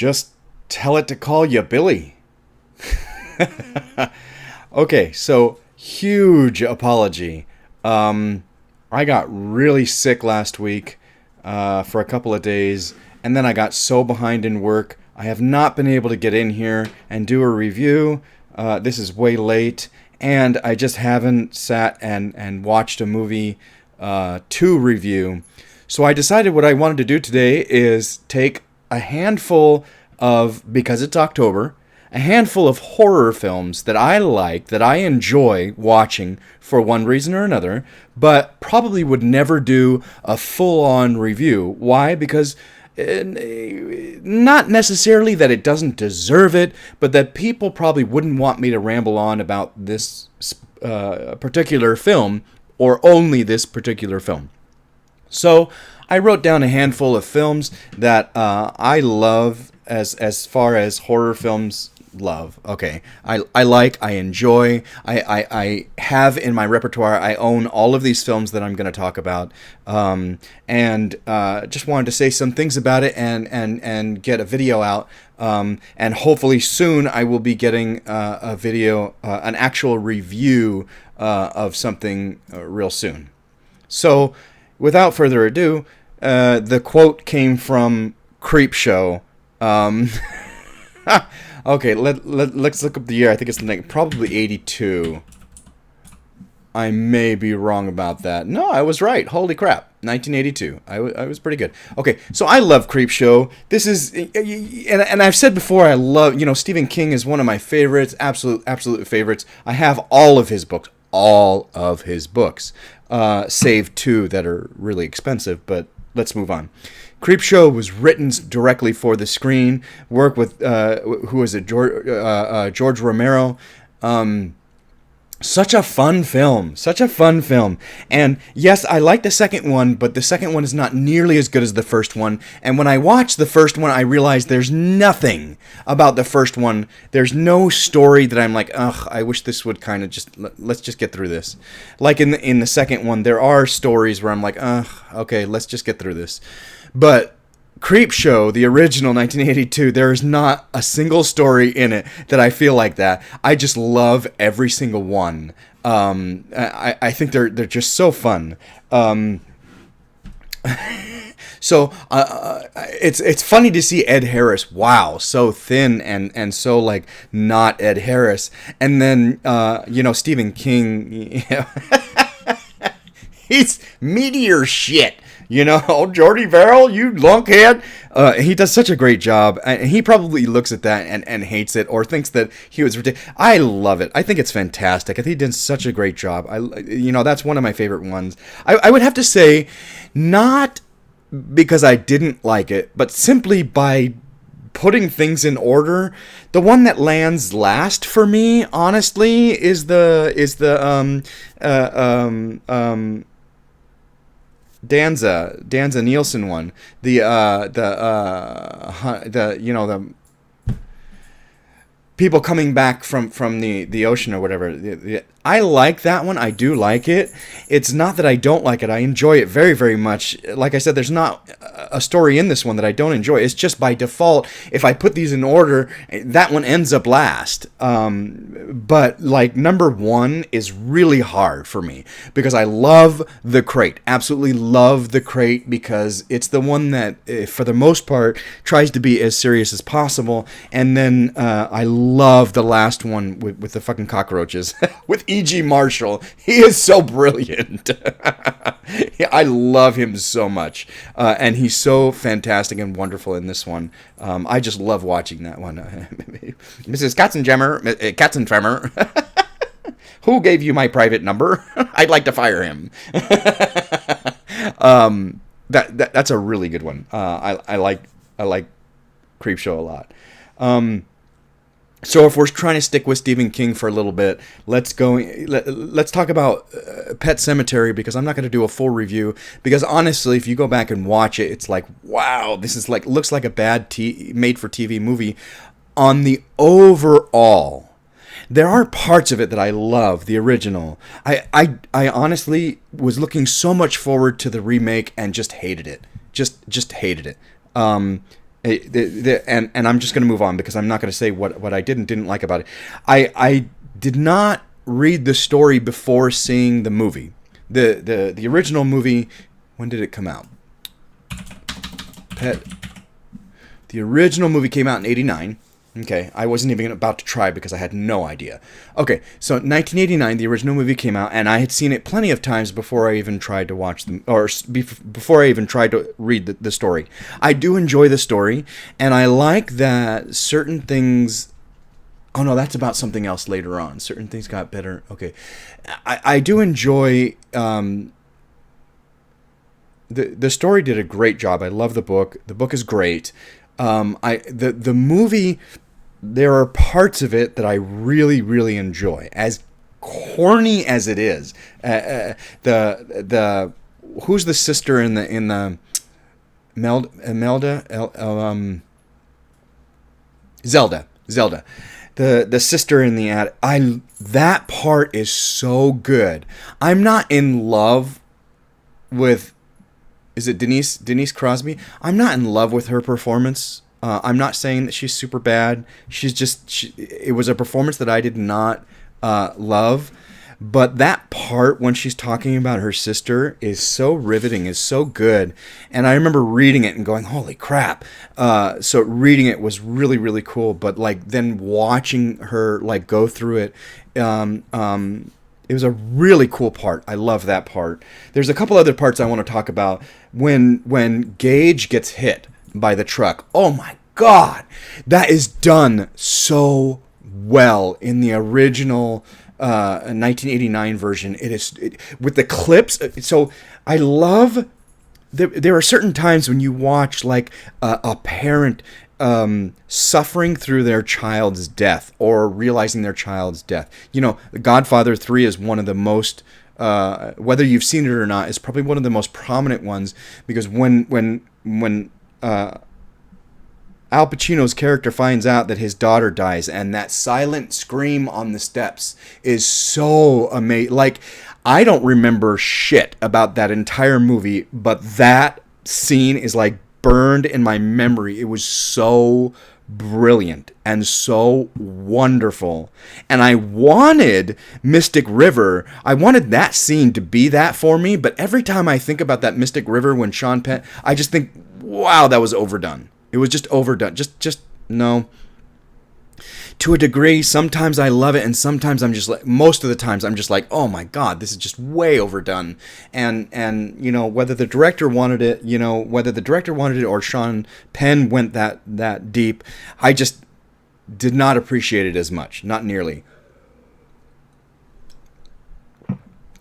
Just tell it to call you Billy. Okay, so huge apology. I got really sick last week for a couple of days, and then I got so behind in work. I have not been able to get in here and do a review. This is way late, and I just haven't sat and watched a movie to review. So I decided what I wanted to do today is take a handful of, because it's October, a handful of horror films that I like, that I enjoy watching for one reason or another, but probably would never do a full-on review. Why? Because not necessarily that it doesn't deserve it, but that people probably wouldn't want me to ramble on about this particular film, or only this particular film. So I wrote down a handful of films that I love as far as horror films love. Okay. I like, I enjoy, I have in my repertoire, I own all of these films that I'm going to talk about, and just wanted to say some things about it and get a video out, and hopefully soon I will be getting a video, an actual review of something real soon. So without further ado, the quote came from Creepshow. Okay, let's look up the year. I think it's probably 82. I may be wrong about that. No, I was right. Holy crap. 1982. I was pretty good. Okay, so I love Creepshow. This is, and I've said before, I love, Stephen King is one of my favorites, absolute favorites. I have all of his books. Save two that are really expensive, but let's move on. Creepshow was written directly for the screen. Work with George Romero. Such a fun film. And yes, I like the second one, but the second one is not nearly as good as the first one. And when I watched the first one, I realized there's nothing about the first one. There's no story that I'm like, ugh, I wish this would kind of let's just get through this. Like in the second one, there are stories where I'm like, ugh, okay, let's just get through this. But Creepshow, the original 1982, there is not a single story in it that I feel like that. I just love every single one. I think they're just so fun. So it's funny to see Ed Harris. Wow, so thin and so like not Ed Harris. And then Stephen King, he's meteor shit. Jordy Verrill, you lunkhead. He does such a great job. And he probably looks at that and hates it or thinks that he was ridiculous. I love it. I think it's fantastic. I think he did such a great job. That's one of my favorite ones. I would have to say, not because I didn't like it, but simply by putting things in order. The one that lands last for me, honestly, is the Danza Nielsen one, the people coming back from the ocean or whatever. I like that one. I do like it. It's not that I don't like it. I enjoy it very, very much. Like I said, there's not a story in this one that I don't enjoy. It's just by default, if I put these in order, that one ends up last. But like number one is really hard for me because I love The Crate. Absolutely love The Crate because it's the one that, for the most part, tries to be as serious as possible. And then I love the last one with the fucking cockroaches with E.G. Marshall. He is so brilliant. I love him so much. And he's so fantastic and wonderful in this one. I just love watching that one. Mrs. Katzentremor, who gave you my private number? I'd like to fire him. That's a really good one. I like Creepshow a lot. So if we're trying to stick with Stephen King for a little bit, let's talk about Pet Sematary, because I'm not going to do a full review, because honestly, if you go back and watch it, it's like, wow, this is like, looks like a bad made-for-TV movie. On the overall, there are parts of it that I love, the original. I honestly was looking so much forward to the remake and just hated it. Just hated it. And I'm just going to move on because I'm not going to say what I didn't like about it. I did not read the story before seeing the movie. The original movie, when did it come out? The original movie came out in 1989. Okay, I wasn't even about to try because I had no idea. Okay, so 1989, the original movie came out, and I had seen it plenty of times before I even tried to watch them, or before I even tried to read the story. I do enjoy the story, and I like that certain things. Oh no, that's about something else later on. Certain things got better. Okay, I do enjoy. The story did a great job. I love the book. The book is great. The movie, there are parts of it that I really, really enjoy. As corny as it is, who's the sister in the Zelda. The sister in the ad. That part is so good. I'm not in love with. Is it Denise Crosby? I'm not in love with her performance. I'm not saying that she's super bad. It was a performance that I did not love. But that part when she's talking about her sister is so riveting, is so good. And I remember reading it and going, holy crap. So reading it was really, really cool. But like then watching her like go through it, it was a really cool part. I love that part. There's a couple other parts I want to talk about. When Gage gets hit by the truck, oh my God, that is done so well in the original 1989 version. With the clips. So I love. There are certain times when you watch like a parent suffering through their child's death or realizing their child's death. You know, Godfather 3 is one of the most, whether you've seen it or not, is probably one of the most prominent ones because when Al Pacino's character finds out that his daughter dies and that silent scream on the steps is so amazing. Like, I don't remember shit about that entire movie, but that scene is like burned in my memory. It was so brilliant and so wonderful. And I wanted Mystic River. I wanted that scene to be that for me. But every time I think about that Mystic River when Sean Penn, I just think, wow, that was overdone. It was just overdone. Just no. To a degree, sometimes I love it, and sometimes I'm just like, most of the times I'm just like, oh my God, this is just way overdone. And you know, whether the director wanted it, or Sean Penn went that deep, I just did not appreciate it as much, not nearly.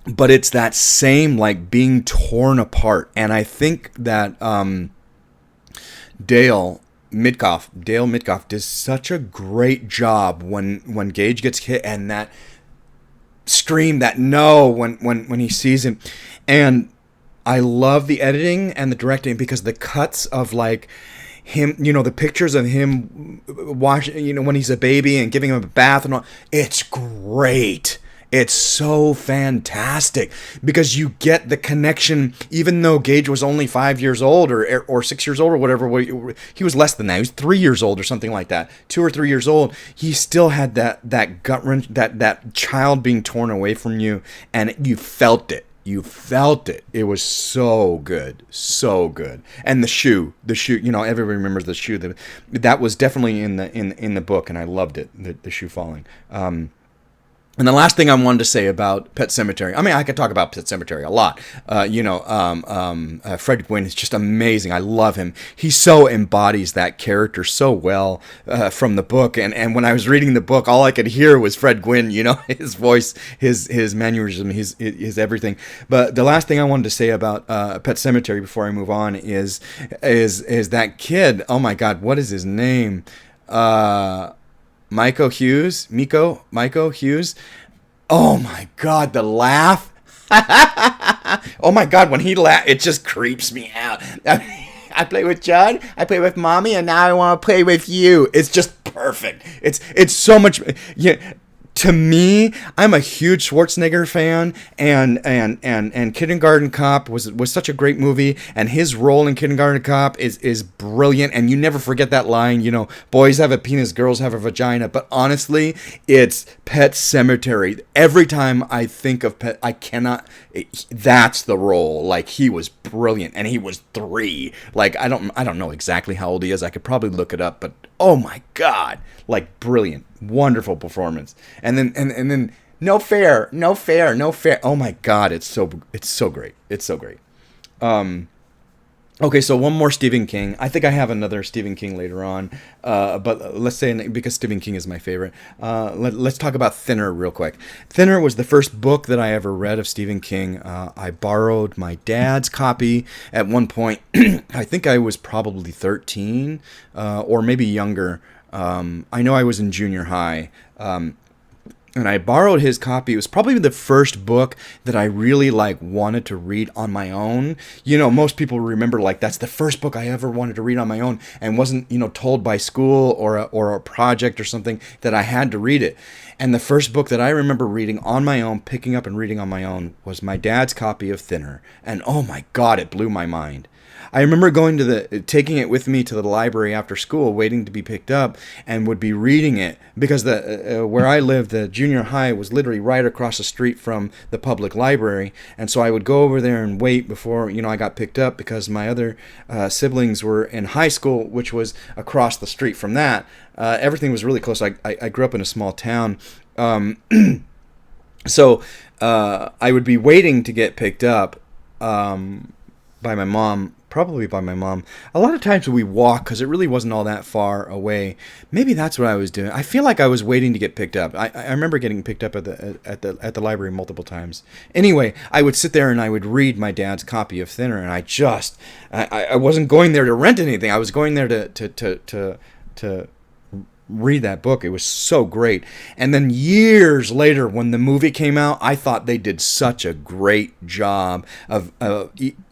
But it's that same like being torn apart, and I think that Dale Mitkoff does such a great job when Gage gets hit and that scream, that no, when he sees him. And I love the editing and the directing because the cuts of like him, you know, the pictures of him washing, you know, when he's a baby and giving him a bath and all, it's great. It's so fantastic because you get the connection, even though Gage was only 5 years old or 6 years old or whatever. He was less than that. He was 3 years old or something like that. 2 or 3 years old. He still had that gut wrench, that child being torn away from you, and you felt it. You felt it. It was so good. So good. And the shoe, you know, everybody remembers the shoe. That was definitely in the book, and I loved it, the shoe falling. And the last thing I wanted to say about Pet Sematary, I mean, I could talk about Pet Sematary a lot. Fred Gwynne is just amazing. I love him. He so embodies that character so well from the book. And when I was reading the book, all I could hear was Fred Gwynne, you know, his voice, his mannerism, his everything. But the last thing I wanted to say about Pet Sematary before I move on is that kid. Oh my God, what is his name? Miko Hughes. Oh my God, the laugh. Oh my God, when he laughs, it just creeps me out. I play with John, I play with Mommy, and now I want to play with you. It's just perfect. It's so much. Yeah, To me, I'm a huge Schwarzenegger fan, and Kindergarten Cop was such a great movie, and his role in Kindergarten Cop is brilliant, and you never forget that line, you know, boys have a penis, girls have a vagina. But honestly, it's Pet Sematary. Every time I think of Pet, I cannot. That's the role. Like, he was brilliant, and he was 3. Like, I don't know exactly how old he is. I could probably look it up, but oh my God, like, brilliant, wonderful performance. And then no fair. Oh my God, it's so great. It's so great. Okay, so one more Stephen King. I think I have another Stephen King later on, but let's say, because Stephen King is my favorite, let's talk about Thinner real quick. Thinner was the first book that I ever read of Stephen King. I borrowed my dad's copy at one point. I think I was probably 13 or maybe younger. I know I was in junior high. And I borrowed his copy. It was probably the first book that I really wanted to read on my own. You know, most people remember that's the first book I ever wanted to read on my own, and wasn't, told by school or a project or something that I had to read it. And the first book that I remember reading on my own, picking up and reading on my own, was my dad's copy of Thinner. And oh my God, it blew my mind. I remember taking it with me to the library after school, waiting to be picked up, and would be reading it, because where I lived, the junior high was literally right across the street from the public library, and so I would go over there and wait before I got picked up, because my other siblings were in high school, which was across the street from that. Everything was really close. I grew up in a small town, so I would be waiting to get picked up by my mom. Probably by my mom. A lot of times we walk, because it really wasn't all that far away. Maybe that's what I was doing. I feel like I was waiting to get picked up. I remember getting picked up at the library multiple times. Anyway, I would sit there and I would read my dad's copy of Thinner, and I wasn't going there to rent anything. I was going there to read that book. It was so great. And then years later, when the movie came out, I thought they did such a great job of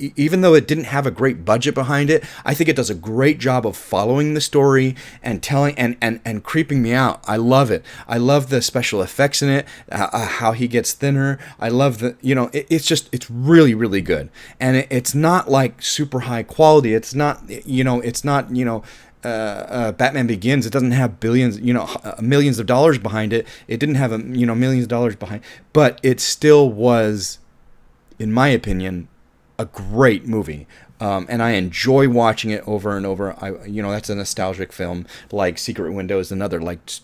even though it didn't have a great budget behind it, I think it does a great job of following the story and telling and creeping me out. I love it. I love the special effects in it, how he gets thinner. I love it's really, really good. And it's not like super high quality. It's not Batman Begins. It doesn't have billions, millions of dollars behind it. It didn't have millions of dollars behind, but it still was, in my opinion, a great movie. And I enjoy watching it over and over. That's a nostalgic film. Like Secret Window is another.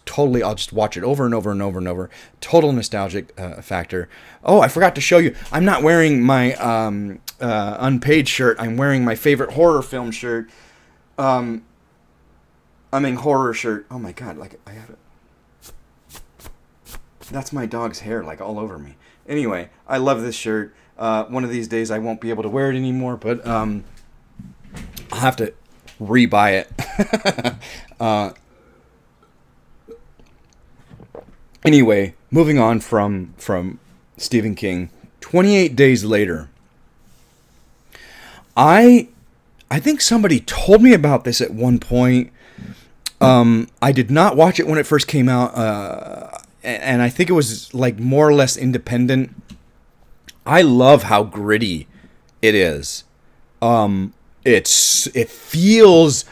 Totally, I'll just watch it over and over and over and over. Total nostalgic factor. Oh, I forgot to show you. I'm not wearing my unpaid shirt. I'm wearing my favorite horror film shirt. Horror shirt. Oh my God, I have it. That's my dog's hair, all over me. Anyway, I love this shirt. One of these days I won't be able to wear it anymore, but I'll have to rebuy it. Anyway, moving on from Stephen King. 28 Days Later. I think somebody told me about this at one point. I did not watch it when it first came out, and I think it was more or less independent. I love how gritty it is. It feels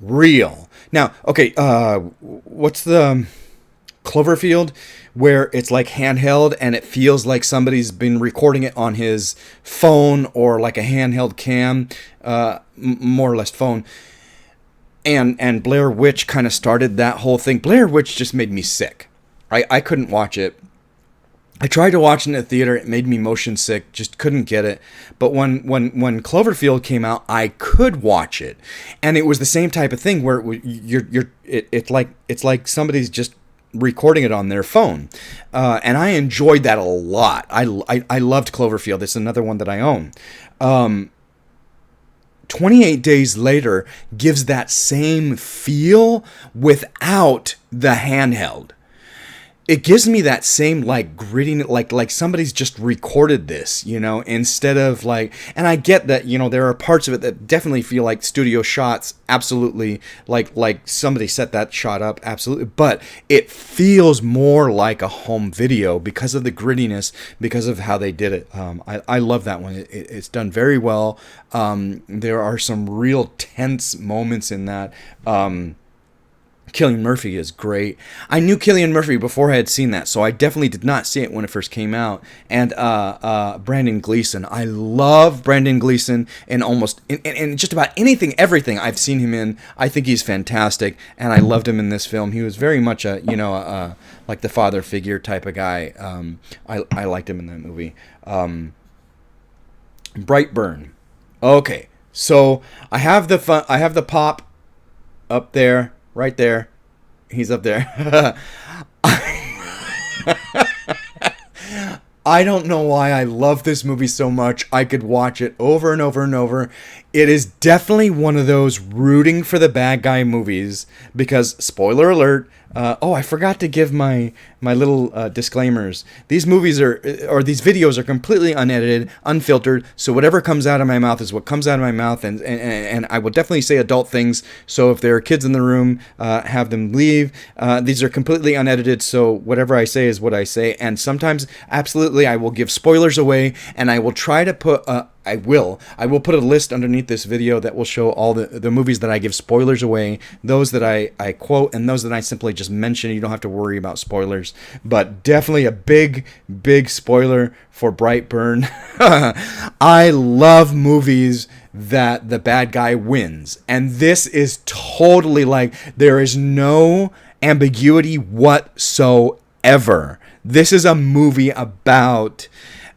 real. Now, okay, what's the Cloverfield, where it's handheld and it feels like somebody's been recording it on his phone or a handheld cam, more or less phone. And Blair Witch kind of started that whole thing. Blair Witch just made me sick. I couldn't watch it. I tried to watch it in the theater. It made me motion sick. Just couldn't get it. But when Cloverfield came out, I could watch it, and it was the same type of thing where it's like somebody's just recording it on their phone, and I enjoyed that a lot. I loved Cloverfield. It's another one that I own. 28 Days Later gives that same feel without the handheld. it gives me that same like gritty, like somebody's just recorded this, instead of like, and I get that, there are parts of it that definitely feel like studio shots, absolutely, like somebody set that shot up, absolutely, but it feels more like a home video because of the grittiness, because of how they did it. I love that one. It's done very well. There are some real tense moments in that. Cillian Murphy is great. I knew Cillian Murphy before I had seen that, so I definitely did not see it when it first came out. And Brandon Gleeson. I love Brandon Gleeson in almost in just about anything, everything I've seen him in. I think he's fantastic, and I loved him in this film. He was very much a like the father figure type of guy. I liked him in that movie. Brightburn. Okay, so I have the pop up there. Right there. He's up there. I don't know why I love this movie so much. I could watch it over and over and over. It is definitely one of those rooting for the bad guy movies because, spoiler alert, I forgot to give my little disclaimers. These movies or these videos are completely unedited, unfiltered, so whatever comes out of my mouth is what comes out of my mouth, and I will definitely say adult things, so if there are kids in the room, have them leave. These are completely unedited, so whatever I say is what I say, and sometimes, absolutely, I will give spoilers away, and I will try to put... I will put a list underneath this video that will show all the movies that I give spoilers away, those that I quote, and those that I simply just mention. You don't have to worry about spoilers, but definitely a big spoiler for Brightburn. I love movies that the bad guy wins, and this is totally like, there is no ambiguity whatsoever. This is a movie about...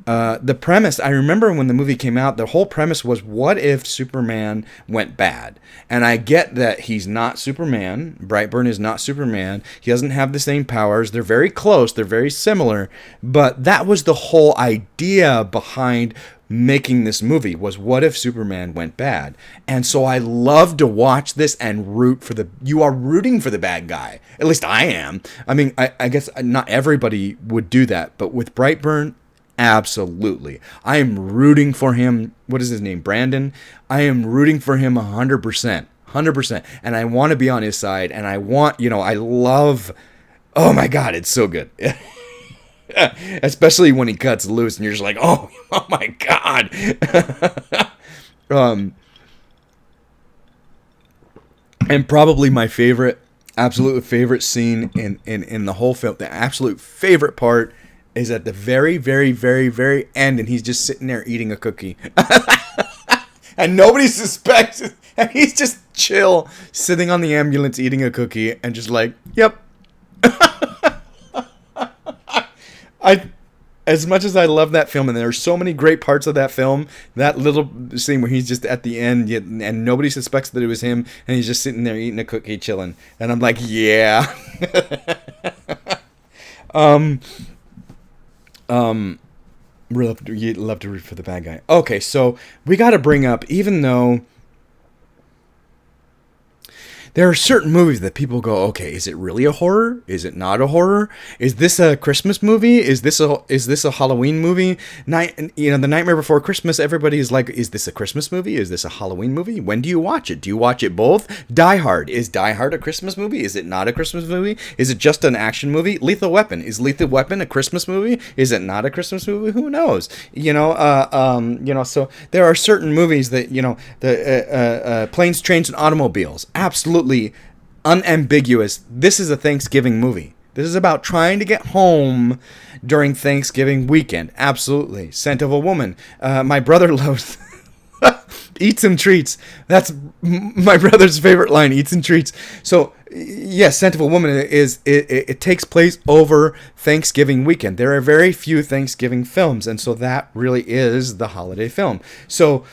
the premise, I remember when the movie came out, the whole premise was, what if Superman went bad? And I get that he's not Superman. Brightburn is not Superman. He doesn't have the same powers. They're very close. They're very similar. But that was the whole idea behind making this movie, was what if Superman went bad? And so I love to watch this and root for you are rooting for the bad guy. At least I am. I mean, I guess not everybody would do that. But with Brightburn, absolutely. I am rooting for him. What is his name? Brandon. I am rooting for him 100%. 100%. And I want to be on his side. And I want, I love... Oh my God, it's so good. Especially when he cuts loose and you're just like, oh my God. And probably my absolute favorite scene in the whole film, the absolute favorite part, is at the very, very, very, very end, and he's just sitting there eating a cookie. And nobody suspects it. And he's just chill, sitting on the ambulance eating a cookie, and just like, yep. As much as I love that film, and there are so many great parts of that film, that little scene where he's just at the end, and nobody suspects that it was him, and he's just sitting there eating a cookie, chilling. And I'm like, yeah. Really love to root for the bad guy. Okay, so we got to bring up, even though there are certain movies that people go, okay, is it really a horror? Is it not a horror? Is this a Christmas movie? Is this a Halloween movie? The Nightmare Before Christmas, everybody is like, is this a Christmas movie? Is this a Halloween movie? When do you watch it? Do you watch it both? Die Hard. Is Die Hard a Christmas movie? Is it not a Christmas movie? Is it just an action movie? Lethal Weapon. Is Lethal Weapon a Christmas movie? Is it not a Christmas movie? Who knows? So there are certain movies that, the Planes, Trains, and Automobiles. Absolutely unambiguous. This is a Thanksgiving movie. This is about trying to get home during Thanksgiving weekend. Absolutely. Scent of a Woman. My brother loves eats and treats. That's my brother's favorite line, eats and treats. So, yes, Scent of a Woman it takes place over Thanksgiving weekend. There are very few Thanksgiving films, and so that really is the holiday film. So,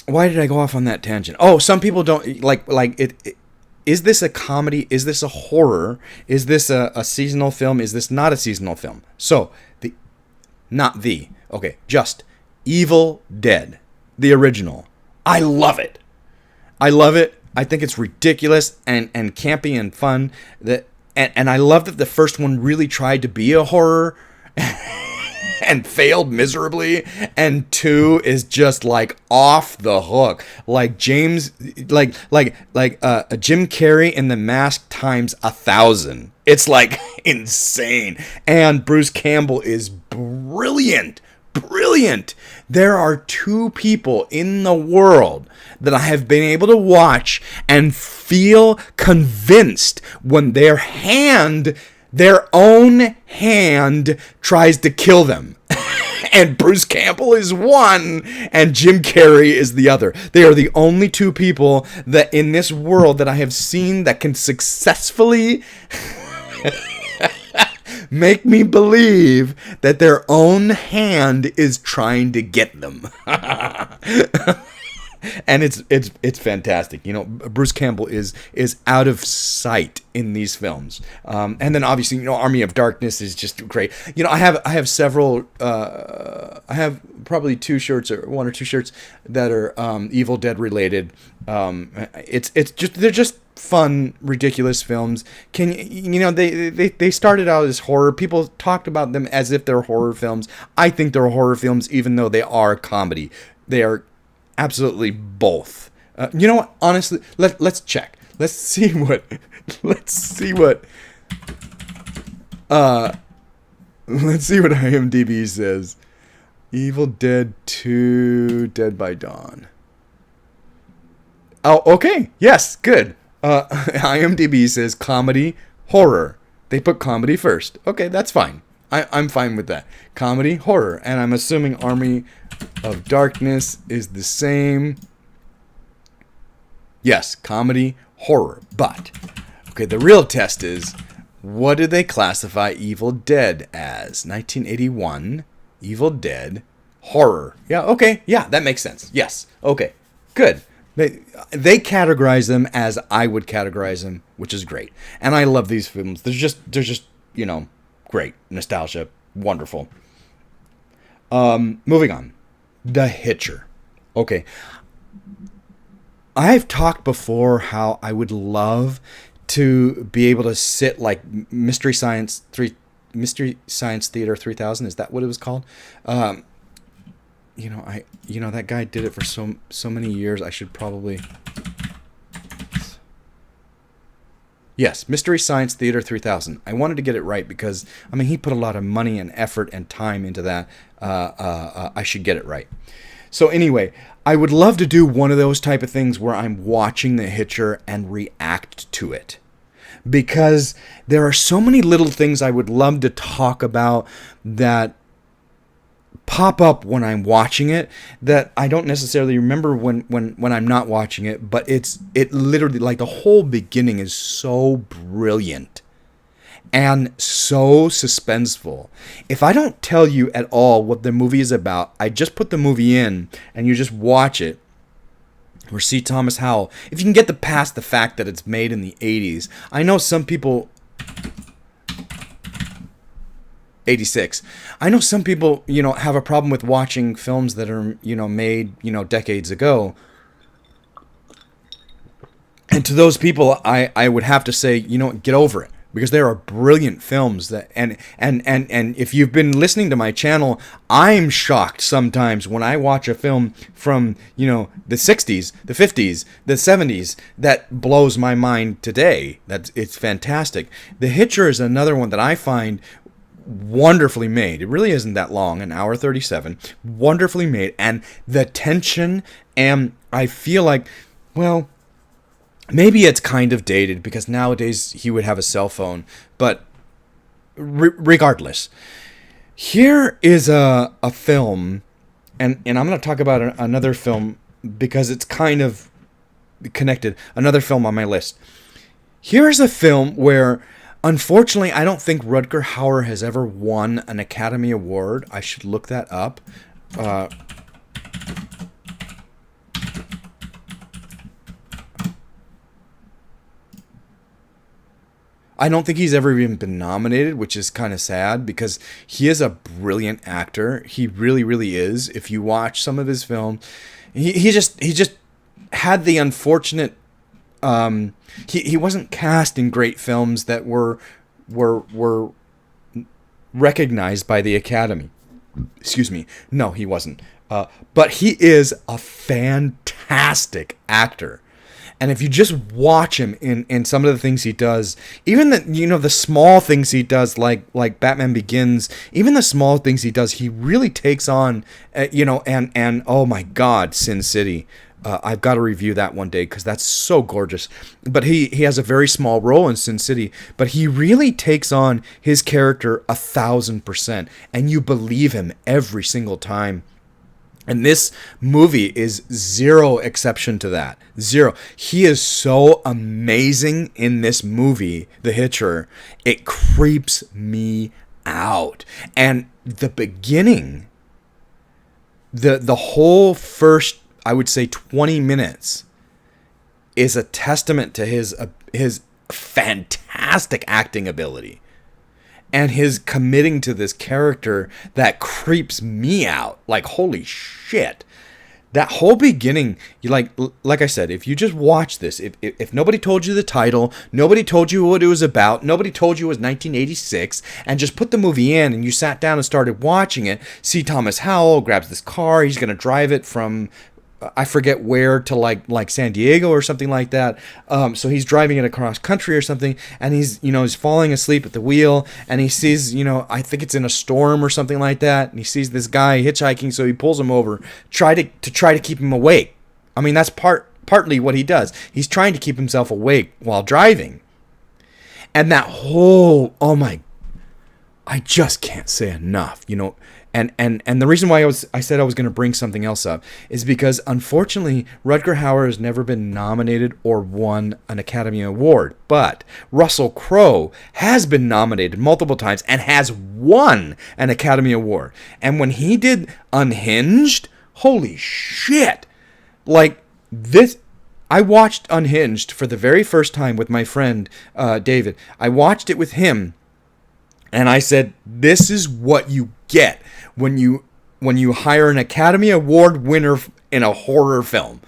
why did I go off on that tangent? Oh, some people don't like it. Is this a comedy? Is this a horror? Is this a seasonal film? Is this not a seasonal film? So, just Evil Dead, the original. I love it. I think it's ridiculous and campy and fun. That and I love that the first one really tried to be a horror and failed miserably, and 2 is just like off the hook, like James, like Jim Carrey in The Mask times 1,000. It's like insane, and Bruce Campbell is brilliant. There are 2 people in the world that I have been able to watch and feel convinced when their own hand tries to kill them. And Bruce Campbell is one, and Jim Carrey is the other. They are the only 2 people that in this world that I have seen that can successfully make me believe that their own hand is trying to get them. And it's fantastic. You know, Bruce Campbell is out of sight in these films. And then obviously, you know, Army of Darkness is just great. You know, I have several. I have probably 2 shirts, or 1 or 2 shirts that are Evil Dead related. It's just, they're just fun, ridiculous films. They started out as horror. People talked about them as if they're horror films. I think they're horror films, even though they are comedy. They are absolutely both. You know what? Honestly, let's check. Let's see what IMDb says. Evil Dead 2, Dead by Dawn. Oh, okay. Yes, good. IMDb says comedy, horror. They put comedy first. Okay, that's fine. I'm fine with that. Comedy, horror. And I'm assuming Army of Darkness is the same. Yes, comedy, horror. But, okay, the real test is, what do they classify Evil Dead as? 1981, Evil Dead, horror. Yeah, okay, yeah, that makes sense. Yes, okay, good. They categorize them as I would categorize them, which is great. And I love these films. They're just, you know, great. Nostalgia, wonderful. Moving on. The Hitcher. Okay. I've talked before how I would love to be able to sit like Mystery Science Theater 3000. Is that what it was called? That guy did it for so many years. I should probably. Yes, Mystery Science Theater 3000. I wanted to get it right because, I mean, he put a lot of money and effort and time into that. I should get it right. So anyway, I would love to do one of those type of things where I'm watching The Hitcher and react to it. Because there are so many little things I would love to talk about that pop up when I'm watching it that I don't necessarily remember when I'm not watching it, but it literally, like, the whole beginning is so brilliant and so suspenseful. If I don't tell you at all what the movie is about, I just put the movie in and you just watch it or see Thomas Howell. If you can get past the fact that it's made in the 80s. I know some people 86. I know some people, have a problem with watching films that are, made, decades ago. And to those people, I would have to say, get over it. Because there are brilliant films that, and if you've been listening to my channel, I'm shocked sometimes when I watch a film from, the 60s, the 50s, the 70s, that blows my mind today. It's fantastic. The Hitcher is another one that I find wonderfully made. It really isn't that long, an hour 37, wonderfully made, and the tension, and I feel like, well, maybe it's kind of dated because nowadays he would have a cell phone, but regardless, here is a film, and I'm going to talk about another film because it's kind of connected, another film on my list. Here's a film where, unfortunately, I don't think Rutger Hauer has ever won an Academy Award. I should look that up. I don't think he's ever even been nominated, which is kind of sad because he is a brilliant actor. He really, really is. If you watch some of his films, he just had the unfortunate he wasn't cast in great films that were recognized by the Academy. Excuse me. No, he wasn't. But he is a fantastic actor. And if you just watch him in some of the things he does, even the small things he does, like Batman Begins, even the small things he does, he really takes on, and oh my God, Sin City. I've got to review that one day because that's so gorgeous. But he has a very small role in Sin City, but he really takes on his character 1,000%, and you believe him every single time. And this movie is zero exception to that. Zero. He is so amazing in this movie, The Hitcher. It creeps me out. And the beginning, the whole first, I would say 20 minutes is a testament to his fantastic acting ability and his committing to this character that creeps me out. Like, holy shit. That whole beginning, like I said, if you just watch this, if nobody told you the title, nobody told you what it was about, nobody told you it was 1986, and just put the movie in and you sat down and started watching it, see Thomas Howell grabs this car, he's going to drive it from I forget where to like San Diego or something like that. So he's driving it across country or something, and he's falling asleep at the wheel, and he sees, I think it's in a storm or something like that, and he sees this guy hitchhiking, so he pulls him over, try to keep him awake. I mean, that's partly what he does. He's trying to keep himself awake while driving. And that whole, I just can't say enough, And the reason why I said I was going to bring something else up is because, unfortunately, Rutger Hauer has never been nominated or won an Academy Award. But Russell Crowe has been nominated multiple times and has won an Academy Award. And when he did Unhinged, holy shit. Like, this... I watched Unhinged for the very first time with my friend, David. I watched it with him. And I said, this is what you get when you hire an Academy Award winner in a horror film.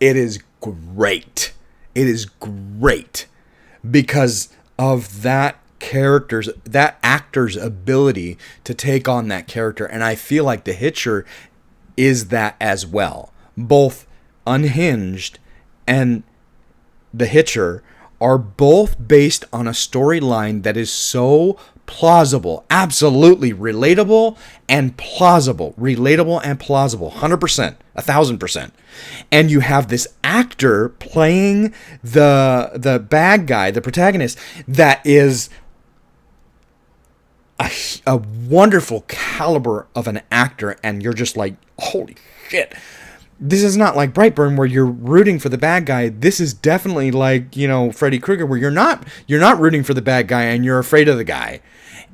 It is great. It is great because of that actor's ability to take on that character. And I feel like The Hitcher is that as well. Both Unhinged and The Hitcher are both based on a storyline that is so plausible, absolutely relatable and plausible, 100%, 1,000%. And you have this actor playing the bad guy, the protagonist, that is a wonderful caliber of an actor, and you're just like, holy shit. This is not like Brightburn where you're rooting for the bad guy. This is definitely like, Freddy Krueger, where you're not rooting for the bad guy and you're afraid of the guy.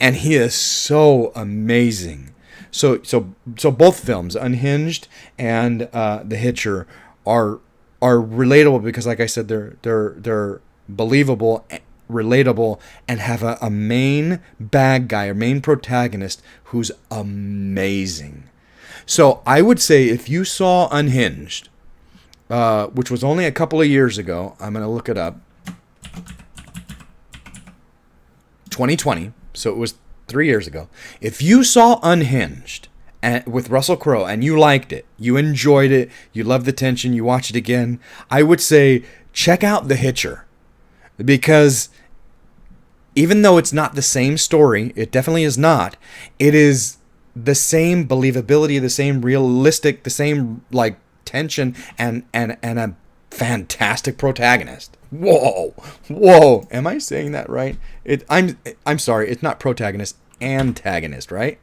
And he is so amazing. So both films, Unhinged and The Hitcher, are relatable because, like I said, they're believable, relatable, and have a main bad guy or main protagonist who's amazing. So I would say if you saw Unhinged, which was only a couple of years ago, I'm going to look it up, 2020, so it was 3 years ago. If you saw Unhinged with Russell Crowe and you liked it, you enjoyed it, you loved the tension, you watched it again, I would say check out The Hitcher. Because even though it's not the same story, it definitely is not, it is the same believability, the same realistic, the same like tension, and a fantastic protagonist. Whoa! Am I saying that right? I'm sorry. It's not protagonist, antagonist, right?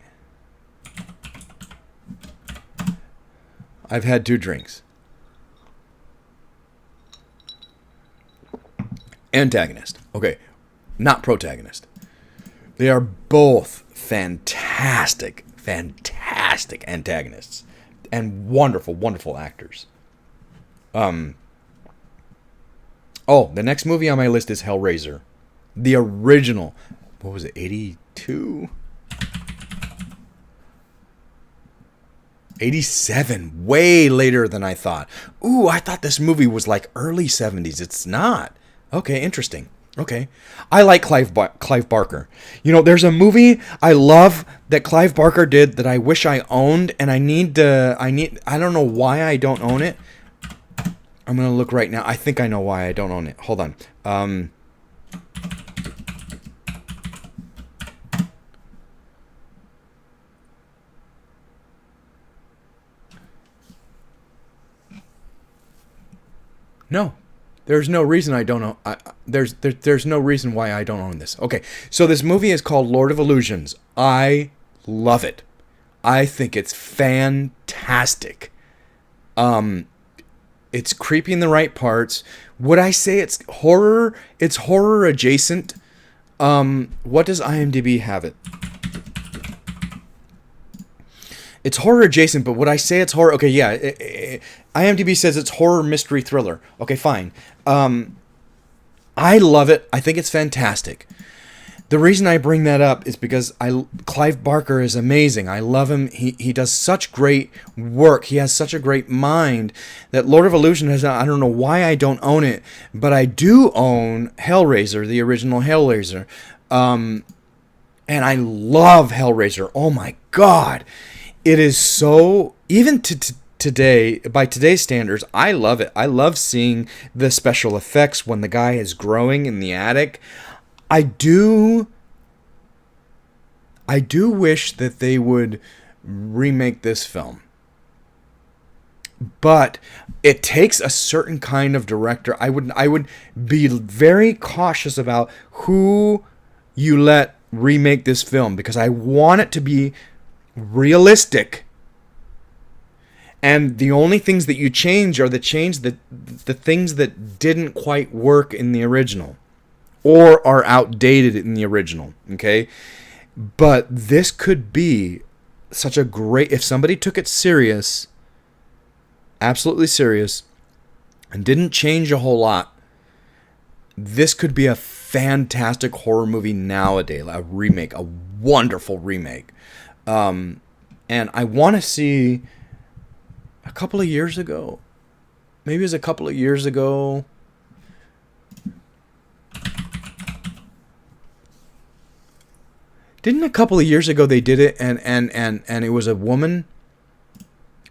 I've had 2 drinks. Antagonist. Okay, not protagonist. They are both fantastic antagonists and wonderful actors. The next movie on my list is Hellraiser, the original. What was it, 82? '87, way later than I thought. Ooh, I thought this movie was like early '70s. It's not. Okay, interesting. Okay. I like Clive Barker. You know, there's a movie I love that Clive Barker did that I wish I owned, and I don't know why I don't own it. I'm going to look right now. I think I know why I don't own it. Hold on. No. There's no reason I don't know. There's no reason why I don't own this. Okay, so this movie is called Lord of Illusions. I love it. I think it's fantastic. It's creepy in the right parts. Would I say it's horror? It's horror adjacent. What does IMDb have it? It's horror adjacent, but would I say it's horror? Okay, yeah. IMDb says it's horror mystery thriller. Okay, fine. I love it. I think it's fantastic. The reason I bring that up is because Clive Barker is amazing. I love him. He does such great work. He has such a great mind that Lord of Illusion has. I don't know why I don't own it, but I do own Hellraiser, the original Hellraiser. And I love Hellraiser. Oh my God. It is so, even today, by today's standards, I love it. I love seeing the special effects when the guy is growing in the attic. I do wish that they would remake this film. But it takes a certain kind of director. I would be very cautious about who you let remake this film, because I want it to be realistic, and the only things that you change are the things that didn't quite work in the original or are outdated in the original. Okay, but this could be such a great, if somebody took it serious, absolutely serious, and didn't change a whole lot, this could be a fantastic horror movie nowadays, a remake, a wonderful remake. And I want to see, a couple of years ago, maybe it was a couple of years ago, didn't a couple of years ago they did it, and it was a woman,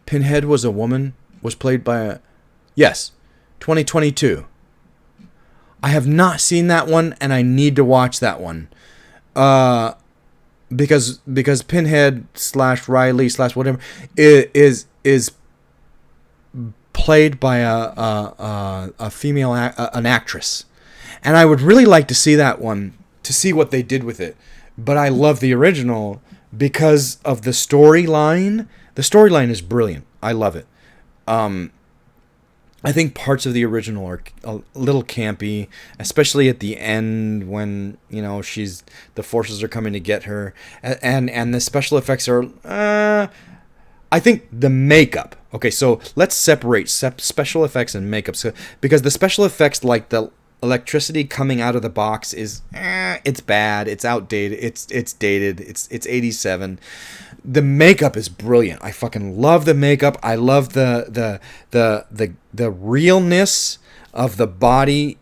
Pinhead was a woman, was played by a, yes, 2022. I have not seen that one, and I need to watch that one. Because Pinhead / Riley / whatever is played by a female an actress, and I would really like to see that one, to see what they did with it. But I love the original because of the storyline. The storyline is brilliant. I love it. I think parts of the original are a little campy, especially at the end when, you know, the forces are coming to get her, and the special effects are, I think the makeup. Okay, so let's separate special effects and makeup, because the special effects, like the electricity coming out of the box, is it's bad, it's outdated, it's dated, it's 87. The makeup is brilliant. I fucking love the makeup. I love the realness of the body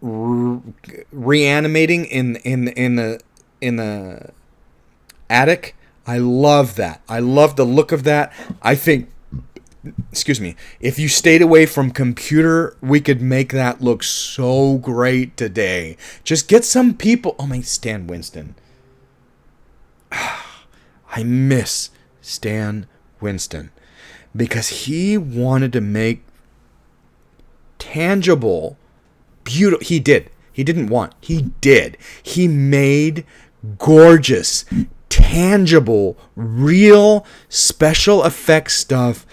reanimating in the attic. I love that. I love the look of that. I think, excuse me, if you stayed away from computer, we could make that look so great today. Just get some people. Oh my, Stan Winston. I miss Stan Winston because he wanted to make tangible, beautiful. He did. He didn't want. He did. He made gorgeous, tangible, real special effects stuff,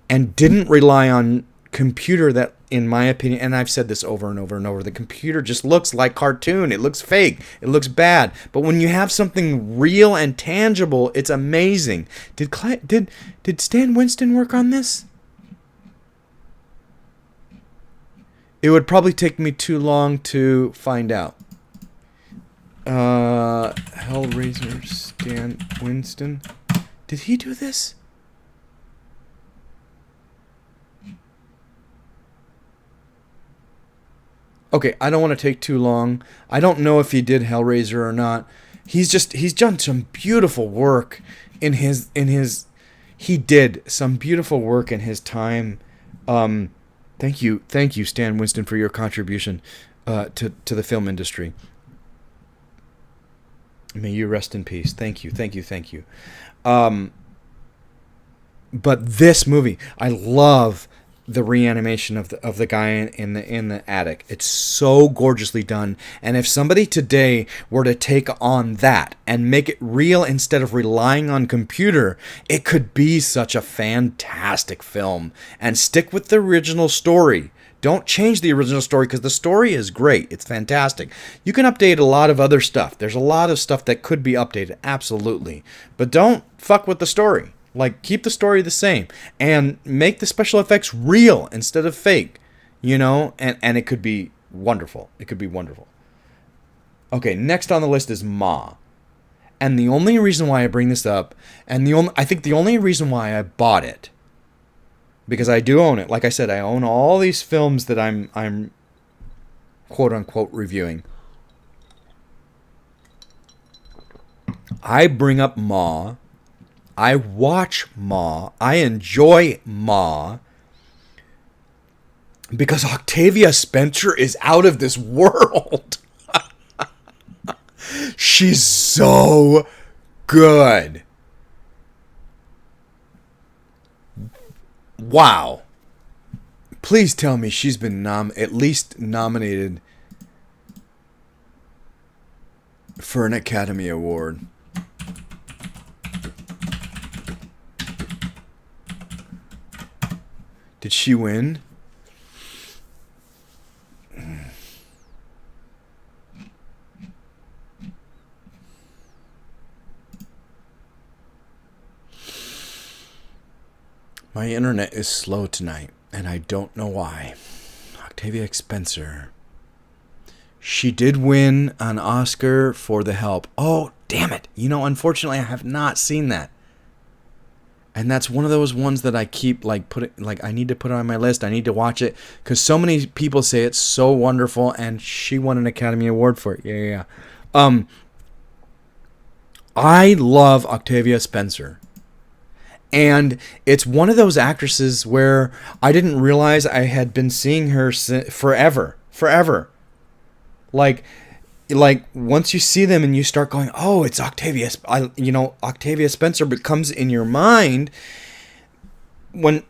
and didn't rely on computer that, in my opinion, and I've said this over and over and over, the computer just looks like cartoon. It looks fake. It looks bad. But when you have something real and tangible, it's amazing. Did Stan Winston work on this? It would probably take me too long to find out. Hellraiser, Stan Winston. Did he do this? Okay, I don't want to take too long. I don't know if he did Hellraiser or not. He's done some beautiful work in his he did some beautiful work in his time. Thank you, Stan Winston, for your contribution to the film industry. May you rest in peace. Thank you. But this movie, I love the reanimation of the guy in the attic. It's so gorgeously done. And if somebody today were to take on that and make it real instead of relying on computer, it could be such a fantastic film. And stick with the original story. Don't change the original story, because the story is great. It's fantastic. You can update a lot of other stuff. There's a lot of stuff that could be updated, absolutely. But don't fuck with the story. Like, keep the story the same and make the special effects real instead of fake, you know, and it could be wonderful. It could be wonderful. Okay, next on the list is Ma. And the only reason why I bring this up, and I think the only reason why I bought it, because I do own it. Like I said, I own all these films that I'm quote unquote reviewing. I bring up Ma. I watch Ma. I enjoy Ma. Because Octavia Spencer is out of this world. She's so good. Wow. Please tell me she's been at least nominated for an Academy Award. Did she win? My internet is slow tonight, and I don't know why. Octavia Spencer. She did win an Oscar for The Help. Oh, damn it. You know, unfortunately, I have not seen that. And that's one of those ones that I keep I need to put it on my list. I need to watch it because so many people say it's so wonderful, and she won an Academy Award for it. Yeah. I love Octavia Spencer. And it's one of those actresses where I didn't realize I had been seeing her forever. Like once you see them and you start going, oh, it's Octavia. Octavia Spencer becomes in your mind when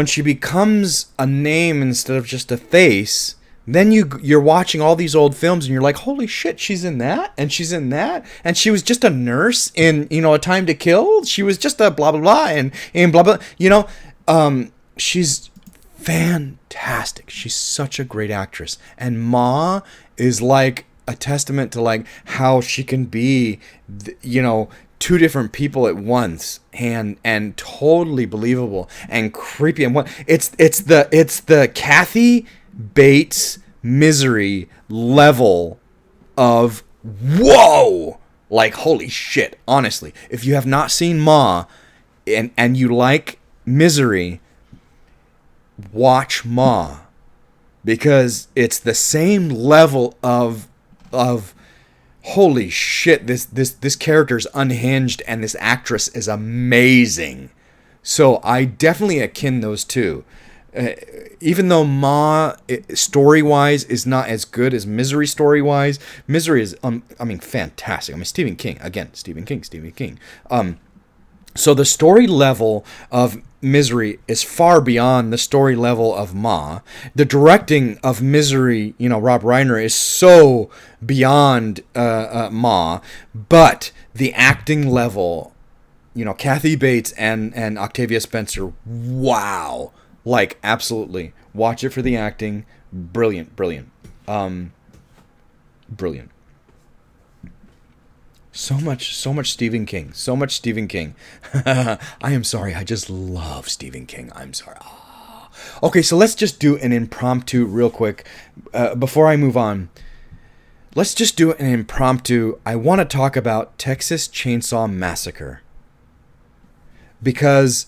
she becomes a name instead of just a face. Then you're watching all these old films and you're like, holy shit, she's in that, and she's in that, and she was just a nurse in A Time to Kill. She was just a blah blah blah and blah blah. She's fantastic. She's such a great actress, and Ma is like a testament to like how she can be, two different people at once, and totally believable and creepy. And it's the Kathy Bates Misery level of whoa, like holy shit. Honestly, if you have not seen Ma and you like Misery, watch Ma, because it's the same level of holy shit, this character's unhinged and this actress is amazing. So I definitely akin those two. Even though Ma, story-wise, is not as good as Misery story-wise, Misery is, fantastic. Stephen King. Again, Stephen King. So the story level of Misery is far beyond the story level of Ma. The directing of Misery, Rob Reiner, is so beyond Ma. But the acting level, Kathy Bates and Octavia Spencer, wow. Like, absolutely. Watch it for the acting. Brilliant. Brilliant. So much Stephen King. I am sorry. I just love Stephen King. I'm sorry. Oh. Okay, so let's just do an impromptu real quick. Before I move on, let's just do an impromptu. I want to talk about Texas Chainsaw Massacre. Because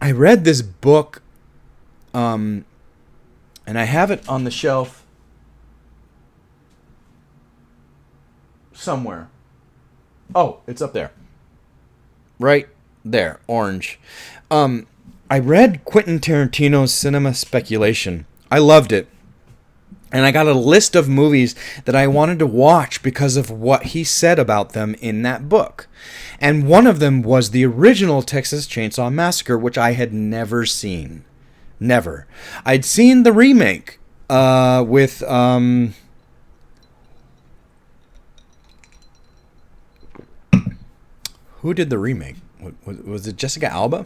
I read this book, and I have it on the shelf somewhere. Oh, it's up there. Right there, orange. I read Quentin Tarantino's Cinema Speculation. I loved it. And I got a list of movies that I wanted to watch because of what he said about them in that book. And one of them was the original Texas Chainsaw Massacre, which I had never seen. Never. I'd seen the remake with... who did the remake? Was it Jessica Alba?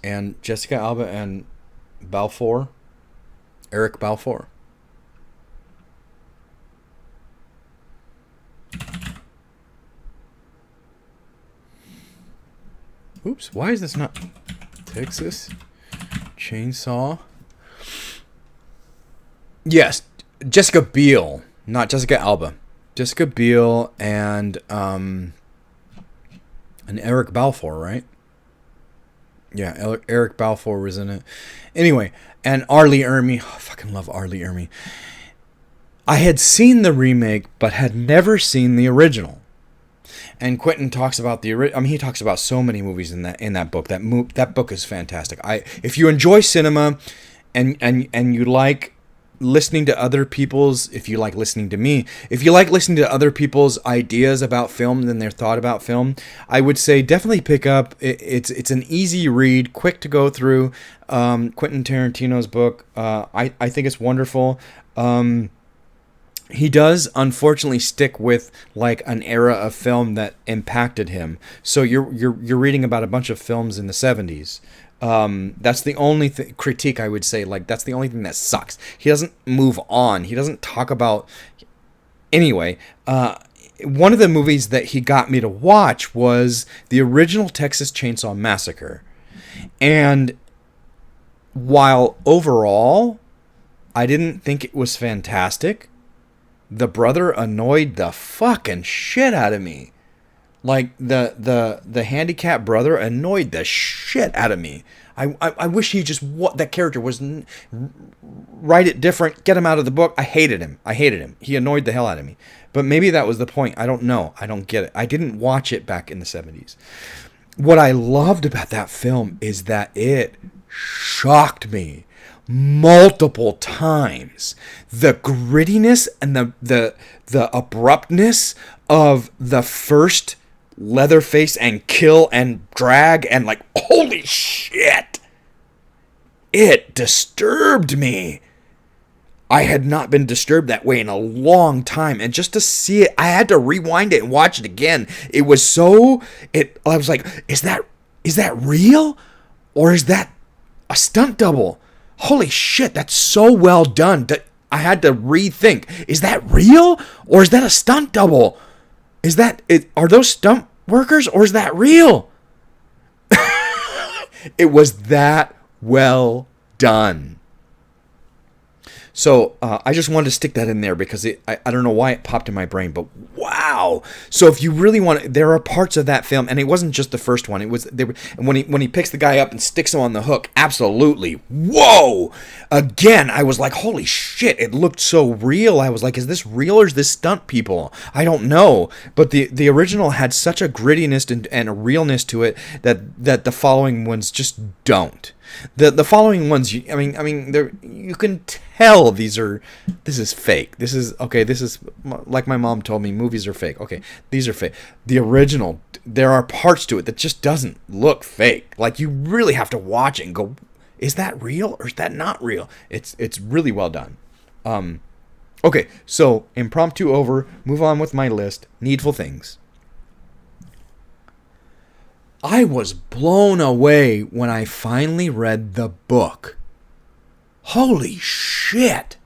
And Jessica Alba and Balfour? Eric Balfour. Oops, why is this not... Texas Chainsaw? Yes, Jessica Biel, not Jessica Alba. Jessica Biel and Eric Balfour, right? Yeah, Eric Balfour was in it. Anyway, and Arlie Ermy. Oh, I fucking love Arlie Ermy. I had seen the remake, but had never seen the original. And Quentin talks about he talks about so many movies in that book. That book is fantastic. If you enjoy cinema, and you like listening to other people's, if you like listening to me, if you like listening to other people's ideas about film and their thought about film, I would say definitely pick up. It's an easy read, quick to go through. Quentin Tarantino's book. I think it's wonderful. He does unfortunately stick with like an era of film that impacted him. So you're reading about a bunch of films in the 70s. That's the only critique I would say. Like, that's the only thing that sucks. He doesn't move on. He doesn't talk about... Anyway, one of the movies that he got me to watch was the original Texas Chainsaw Massacre. And while overall I didn't think it was fantastic, the brother annoyed the fucking shit out of me. Like, the handicapped brother annoyed the shit out of me. I wish he just... that character was... write it different. Get him out of the book. I hated him. He annoyed the hell out of me. But maybe that was the point. I don't know. I don't get it. I didn't watch it back in the 70s. What I loved about that film is that it shocked me multiple times. The grittiness and the abruptness of the first Leatherface and kill and drag, and like, holy shit, it disturbed me. I had not been disturbed that way in a long time, and just to see it, I had to rewind it and watch it again. It was so... I was like, is that real? Or is that a stunt double? Holy shit, that's so well done. I had to rethink. Is that real? Or is that a stunt double? Are those stunt workers, or is that real? It was that well done. So I just wanted to stick that in there because I don't know why it popped in my brain, but wow! So if you really want, there are parts of that film, and it wasn't just the first one. It was when he picks the guy up and sticks him on the hook. Absolutely, whoa! Again, I was like, holy shit! It looked so real. I was like, is this real or is this stunt people? I don't know. But the original had such a grittiness and a realness to it that the following ones just don't. The following ones, you can tell this is fake. This is like my mom told me, movies are fake. Okay, these are fake. The original, there are parts to it that just doesn't look fake. Like, you really have to watch it and go, is that real or is that not real? It's really well done. Okay, so impromptu over, move on with my list. Needful Things. I was blown away when I finally read the book. Holy shit!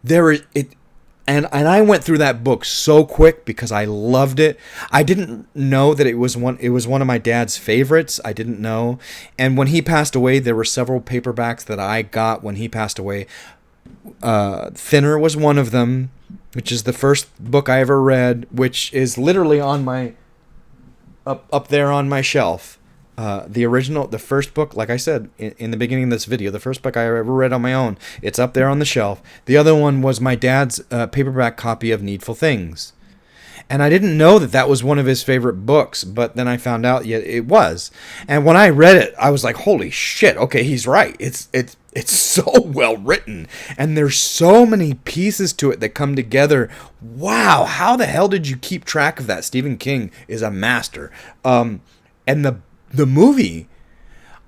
And I went through that book so quick because I loved it. I didn't know that it was one of my dad's favorites. I didn't know. And when he passed away, there were several paperbacks that I got when he passed away. Thinner was one of them, which is the first book I ever read, which is literally on my up there on my shelf. The original, the first book, like I said in the beginning of this video, the first book I ever read on my own, it's up there on the shelf. The other one was my dad's paperback copy of Needful Things. And I didn't know that that was one of his favorite books, but then I found out it was. And when I read it, I was like, holy shit, okay, he's right. It's so well written. And there's so many pieces to it that come together. Wow, how the hell did you keep track of that? Stephen King is a master. And the movie,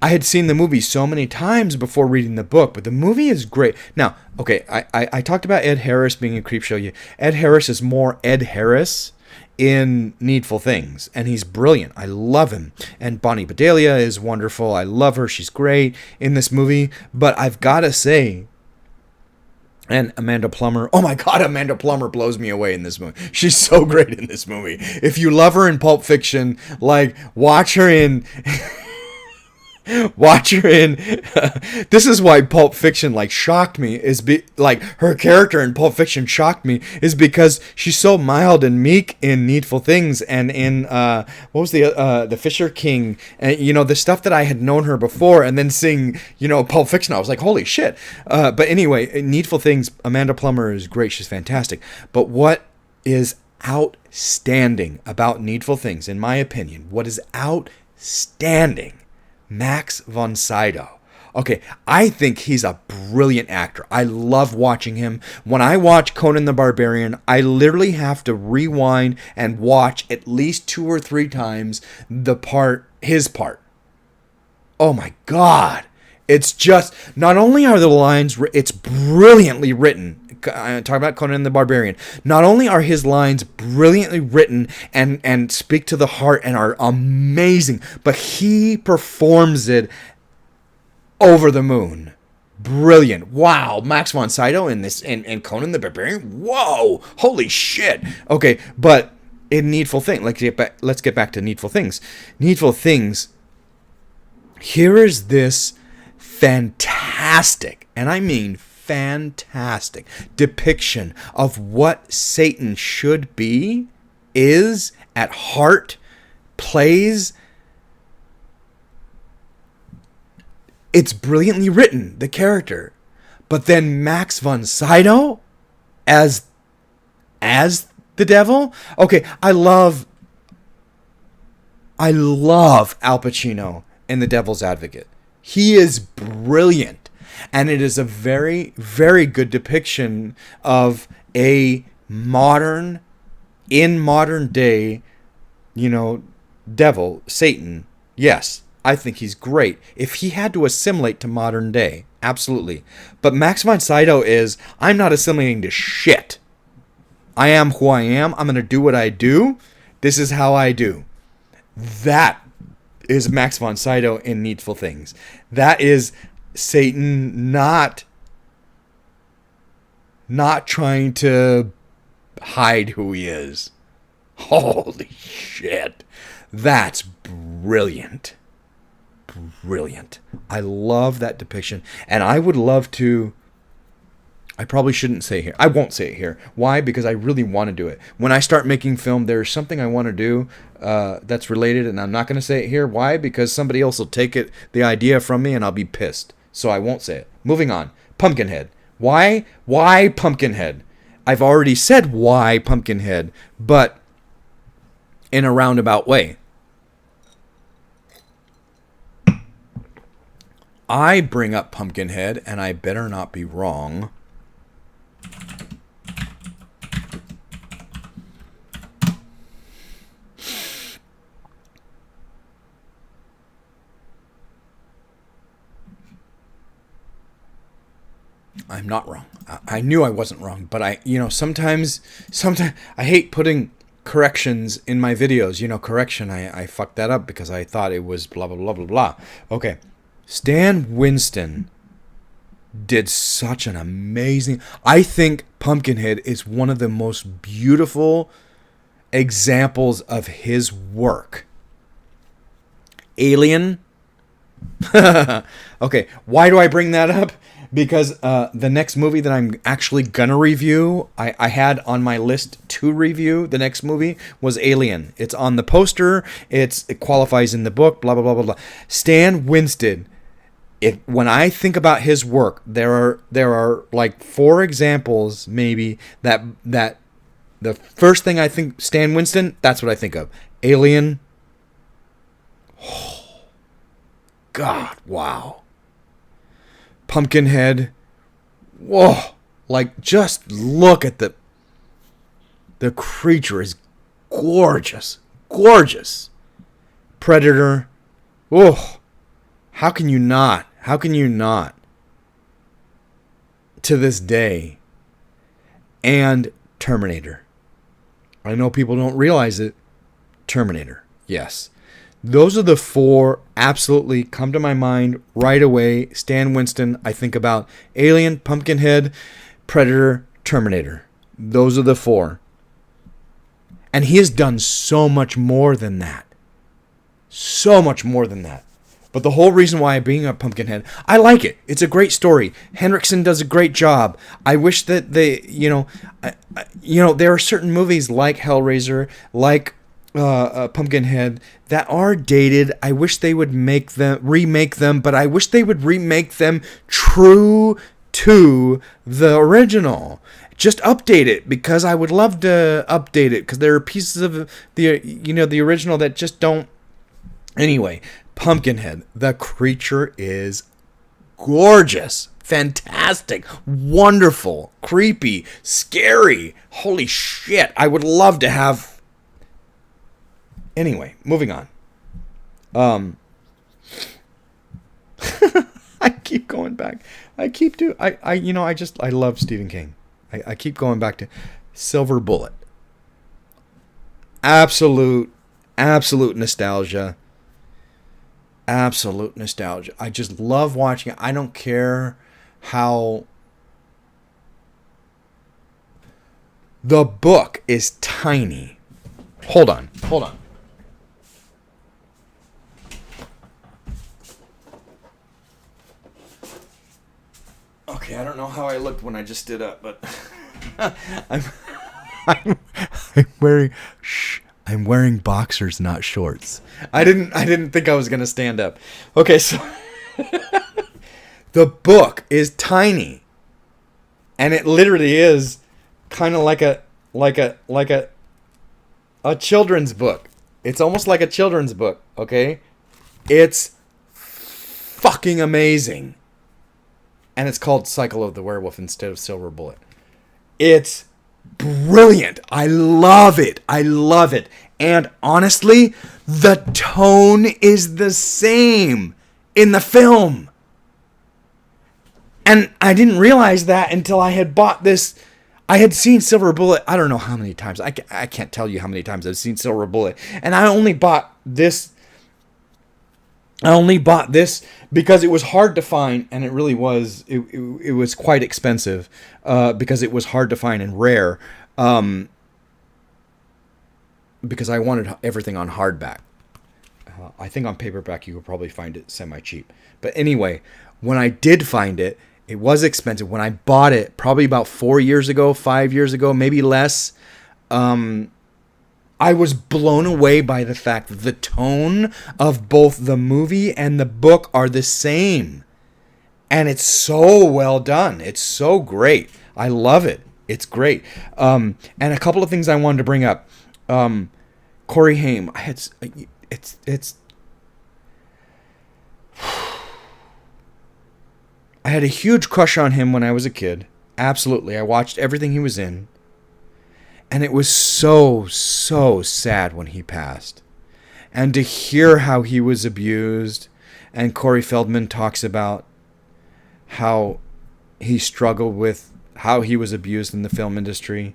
I had seen the movie so many times before reading the book, but the movie is great. Now, okay, I talked about Ed Harris being in Creepshow. Ed Harris is more Ed Harris in Needful Things, and he's brilliant. I love him. And Bonnie Bedelia is wonderful. I love her. She's great in this movie. But I've got to say, and Amanda Plummer, oh my God, Amanda Plummer blows me away in this movie. She's so great in this movie. If you love her in Pulp Fiction, like, watch her in... this is why Pulp Fiction like shocked me, like her character in Pulp Fiction shocked me, is because she's so mild and meek in Needful Things, and in what was the Fisher King, and the stuff that I had known her before, and then seeing Pulp Fiction, I was like, holy shit. But anyway, in Needful Things, Amanda Plummer is great. She's fantastic. But what is outstanding about Needful Things, in my opinion, what is outstanding, Max von Sydow. Okay, I think he's a brilliant actor. I love watching him. When I watch Conan the Barbarian, I literally have to rewind and watch at least 2 or 3 times his part. Oh my God. It's just, not only are the lines, it's brilliantly written. I'm talking about Conan the Barbarian. Not only are his lines brilliantly written and speak to the heart and are amazing, but he performs it over the moon. Brilliant. Wow. Max von Sydow in this, and Conan the Barbarian. Whoa. Holy shit. Okay, but in Needful Things, let's get back to Needful Things. Needful Things, here is this fantastic, and I mean fantastic, depiction of what Satan should be, is, at heart, plays. It's brilliantly written, the character. But then Max von Sydow as the devil? Okay, I love Al Pacino in The Devil's Advocate. He is brilliant. And it is a very, very good depiction of a modern day, devil, Satan. Yes, I think he's great. If he had to assimilate to modern day, absolutely. But Max von Sydow is, I'm not assimilating to shit. I am who I am. I'm going to do what I do. This is how I do. That is Max von Sydow in Needful Things. That is Satan not trying to hide who he is. Holy shit. That's brilliant. Brilliant. I love that depiction. And I would love to... I probably shouldn't say it here. I won't say it here. Why? Because I really want to do it. When I start making film, there's something I want to do that's related, and I'm not going to say it here. Why? Because somebody else will take the idea from me, and I'll be pissed. So I won't say it. Moving on. Pumpkinhead. Why? Why Pumpkinhead? I've already said why Pumpkinhead, but in a roundabout way. I bring up Pumpkinhead, and I better not be wrong. I'm not wrong. I knew I wasn't wrong, but sometimes I hate putting corrections in my videos. Correction, I fucked that up because I thought it was blah, blah, blah, blah, blah. Okay. Stan Winston did such an amazing... I think Pumpkinhead is one of the most beautiful examples of his work. Alien. Okay, why do I bring that up? because the next movie that I'm actually gonna review, I had on my list to review. The next movie was Alien. It's on the poster. It qualifies in the book. Blah blah blah blah blah. Stan Winston. When I think about his work, there are like 4 examples maybe that the first thing I think Stan Winston, that's what I think of. Alien. Oh, God, wow. Pumpkinhead. Whoa. Like, just look at the creature is gorgeous. Gorgeous. Predator. Oh. How can you not? How can you not? To this day. And Terminator. I know people don't realize it. Terminator. Yes. Those are the 4 absolutely come to my mind right away. Stan Winston, I think about Alien, Pumpkinhead, Predator, Terminator. Those are the 4. And he has done so much more than that. So much more than that. But the whole reason why I'm being a Pumpkinhead, I like it. It's a great story. Henriksen does a great job. I wish that they, there are certain movies like Hellraiser, like Pumpkinhead, that are dated. I wish they would remake them, but I wish they would remake them true to the original. Just update it, because I would love to update it, because there are pieces of the original that just don't. Anyway, Pumpkinhead, the creature is gorgeous, fantastic, wonderful, creepy, scary. Holy shit, I would love to have. Anyway, moving on. I keep going back. I love Stephen King. I keep going back to Silver Bullet. Absolute nostalgia. Absolute nostalgia. I just love watching it. I don't care how. The book is tiny. Hold on. Okay, I don't know how I looked when I just stood up, but I'm wearing boxers, not shorts. I didn't think I was gonna stand up. Okay, so the book is tiny, and it literally is kind of like a children's book. It's almost like a children's book. Okay, it's fucking amazing, and it's called Cycle of the Werewolf instead of Silver Bullet. It's brilliant. I love it. And honestly, the tone is the same in the film. And I didn't realize that until I had bought this. I had seen Silver Bullet, I don't know how many times. I can't tell you how many times I've seen Silver Bullet. And I only bought this because it was hard to find, and it really was. It was quite expensive because it was hard to find and rare. Because I wanted everything on hardback. I think on paperback you could probably find it semi-cheap. But anyway, when I did find it, it was expensive. When I bought it, probably about 5 years ago, maybe less, I was blown away by the fact that the tone of both the movie and the book are the same. And it's so well done. It's so great. I love it. It's great. And a couple of things I wanted to bring up. Corey Haim. I had a huge crush on him when I was a kid. Absolutely. I watched everything he was in. And it was so sad when he passed. And to hear how he was abused, and Corey Feldman talks about how he struggled with how he was abused in the film industry.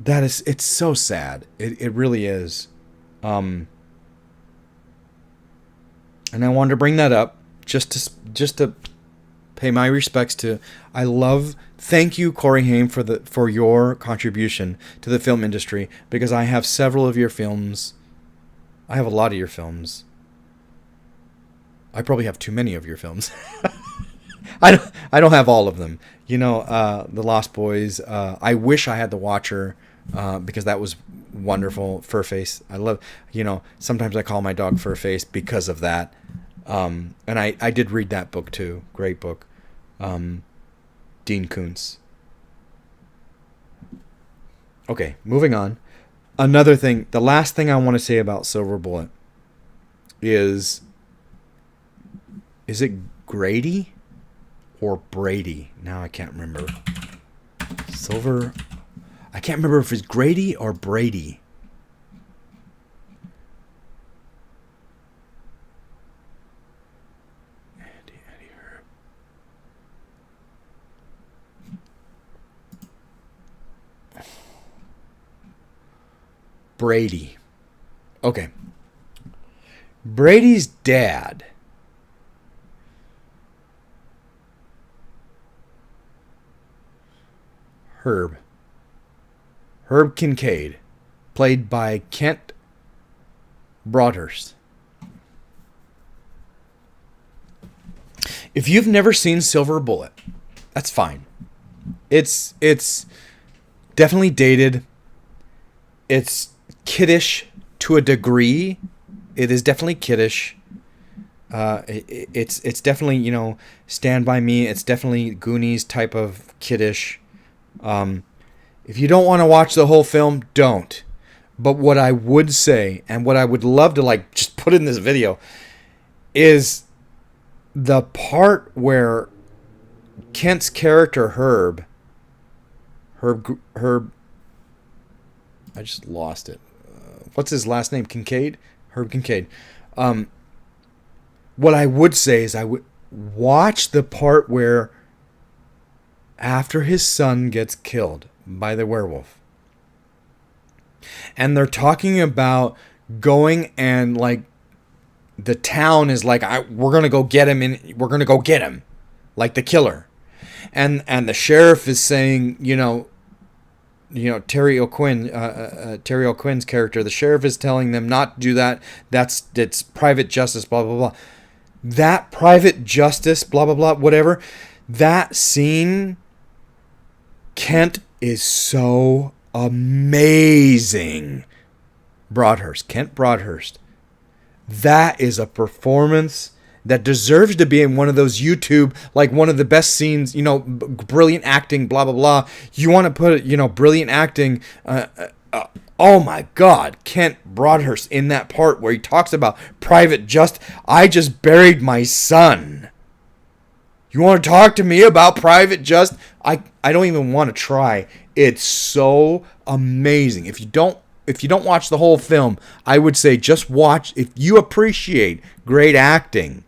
It's so sad. It really is. And I wanted to bring that up just to pay my respects to. Thank you, Corey Haim, for your contribution to the film industry, because I have several of your films. I have a lot of your films. I probably have too many of your films. I don't have all of them. The Lost Boys. I wish I had The Watcher, because that was wonderful. Furface. I love. Sometimes I call my dog Furface because of that. And I did read that book too. Great book. Dean Koontz. Okay, moving on. Another thing, the last thing I want to say about Silver Bullet is it Grady or Brady? Now I can't remember. I can't remember if it's Grady or Brady. Brady. Okay. Brady's dad Herb Kincaid, played by Kent Broadhurst. If you've never seen Silver Bullet, that's fine. It's definitely dated. It's kiddish to a degree. It is definitely kiddish. It's definitely, Stand By Me. It's definitely Goonies type of kiddish. If you don't want to watch the whole film, don't. But what I would say, and what I would love to just put in this video, is the part where Kent's character Herb, I just lost it. What's his last name? Kincaid? Herb Kincaid. What I would say is I would watch the part where after his son gets killed by the werewolf, and they're talking about going and the town is we're gonna go get him, like the killer, and the sheriff is saying, Terry O'Quinn's character, the sheriff is telling them not to do that. It's private justice, blah blah blah. That private justice, blah blah blah, whatever. That scene, Kent is so amazing. Kent Broadhurst. That is a performance that deserves to be in one of those YouTube, one of the best scenes, brilliant acting, blah, blah, blah. You want to put it, brilliant acting. Oh my God, Kent Broadhurst in that part where he talks about private justice. I just buried my son. You want to talk to me about private justice? I don't even want to try. It's so amazing. If you don't watch the whole film, I would say just watch. If you appreciate great acting,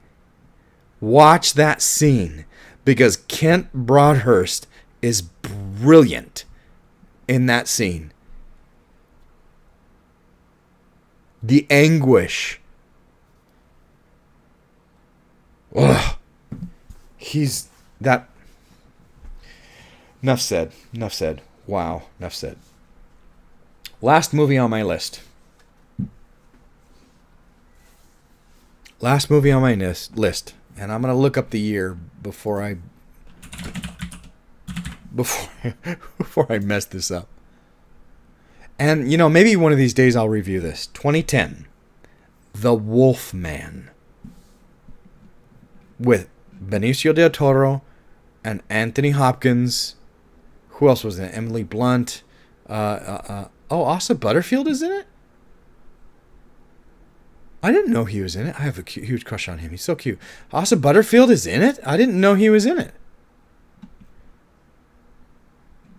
watch that scene, because Kent Broadhurst is brilliant in that scene. The anguish. Ugh. He's that. Enough said. Wow. Enough said. Last movie on my list. And I'm going to look up the year before I mess this up. And, maybe one of these days I'll review this. 2010. The Wolfman. With Benicio del Toro and Anthony Hopkins. Who else was in it? Emily Blunt. Asa Butterfield is in it? I didn't know he was in it. I have a huge crush on him. He's so cute. Asa Butterfield is in it? I didn't know he was in it.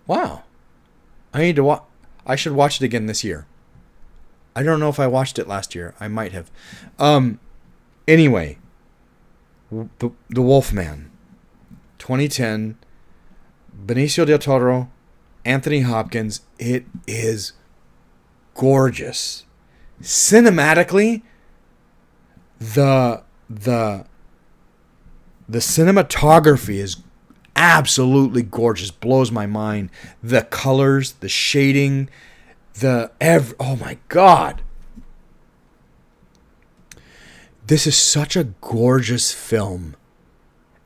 Wow. I should watch it again this year. I don't know if I watched it last year. I might have. Anyway. The Wolfman. 2010. Benicio del Toro. Anthony Hopkins. It is gorgeous. Cinematically, the cinematography is absolutely gorgeous. Blows my mind. The colors, the shading, oh my God. This is such a gorgeous film.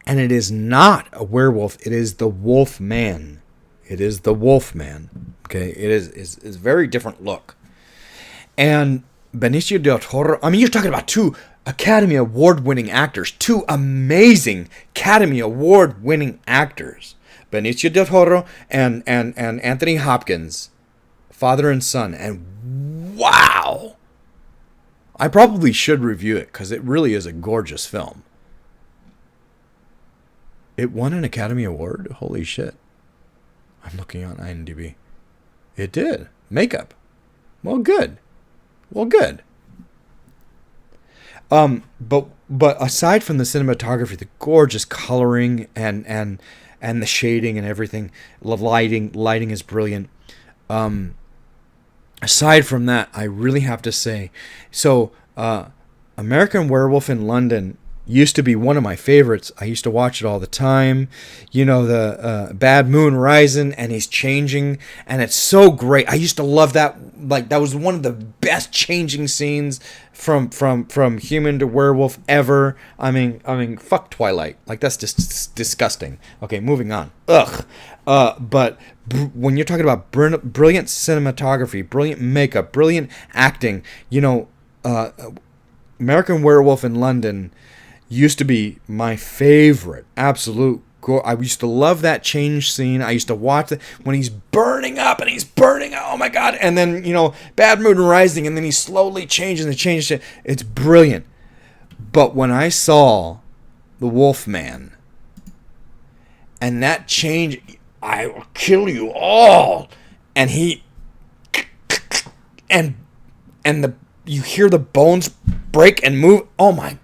And it is not a werewolf. It is the Wolfman. It is the Wolfman. Okay, it is a very different look. And Benicio del Toro, I mean, you're talking about two Academy Award-winning actors, two amazing Academy Award-winning actors, Benicio del Toro and Anthony Hopkins, father and son. And wow, I probably should review it because it really is a gorgeous film. It won an Academy Award? Holy shit. I'm looking on IMDb. It did. Makeup. Well, good. But aside from the cinematography, the gorgeous coloring and the shading and everything, the lighting is brilliant. Aside from that, I really have to say, so American Werewolf in London used to be one of my favorites. I used to watch it all the time. You know, the Bad Moon Rising, and he's changing, and it's so great. I used to love that. Like, that was one of the best changing scenes from human to werewolf ever. I mean, fuck Twilight. Like, that's just disgusting. Okay, moving on. Ugh. But when you're talking about brilliant cinematography, brilliant makeup, brilliant acting, you know, American Werewolf in London used to be my favorite. Absolute. I used to love that change scene. I used to watch it when he's burning up. Oh my God. And then, you know, Bad Moon Rising, and then he slowly changes and changes. It's brilliant. But when I saw the Wolfman and that change, I will kill you all. And he, and you hear the bones break and move. Oh my,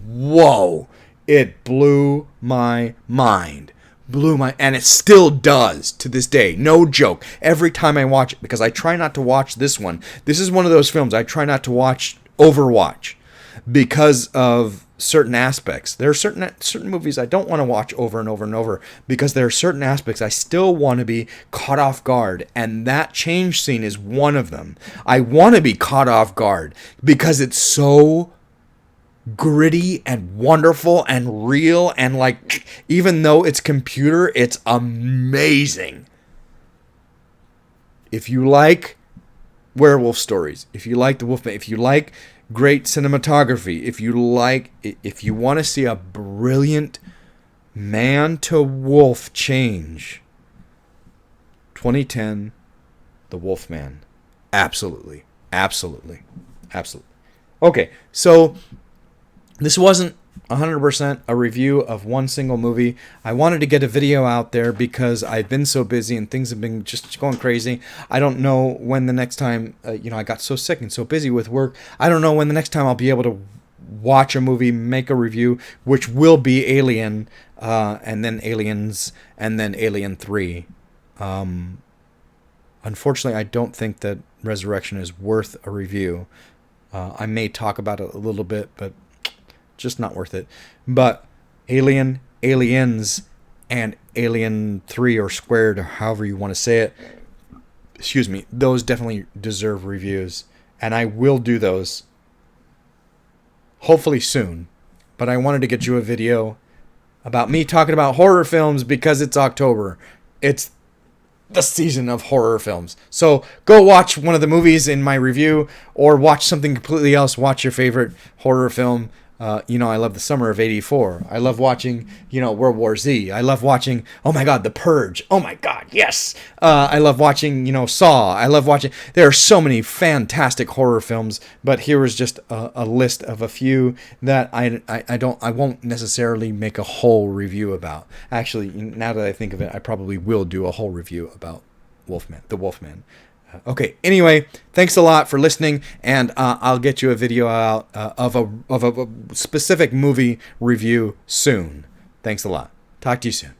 whoa. It blew my mind. And it still does to this day. No joke. Every time I watch it, because I try not to watch this one. This is one of those films I try not to overwatch because of certain aspects. There are certain movies I don't want to watch over and over and over because there are certain aspects I still want to be caught off guard, and that change scene is one of them. I want to be caught off guard because it's so gritty and wonderful and real, and like, even though it's computer, it's amazing. If you like werewolf stories, if you like the Wolfman, if you like great cinematography, if you want to see a brilliant man to wolf change, 2010, The Wolfman. Absolutely. Okay, so this wasn't 100% a review of one single movie. I wanted to get a video out there because I've been so busy and things have been just going crazy. I don't know when the next time, I got so sick and so busy with work. I don't know when the next time I'll be able to watch a movie, make a review, which will be Alien, and then Aliens, and then Alien 3. Unfortunately, I don't think that Resurrection is worth a review. I may talk about it a little bit, but just not worth it. But Alien, Aliens, and Alien 3, or Squared, or however you want to say it, those definitely deserve reviews. And I will do those hopefully soon. But I wanted to get you a video about me talking about horror films because it's October. It's the season of horror films. So go watch one of the movies in my review, or watch something completely else. Watch your favorite horror film. I love the summer of '84. I love watching, World War Z. I love watching, oh my God, The Purge. Oh my God, yes. I love watching, Saw. I love watching. There are so many fantastic horror films, but here is just a list of a few that I won't necessarily make a whole review about. Actually, now that I think of it, I probably will do a whole review about the Wolfman. Okay, anyway, thanks a lot for listening, and I'll get you a video out of a specific movie review soon. Thanks a lot. Talk to you soon.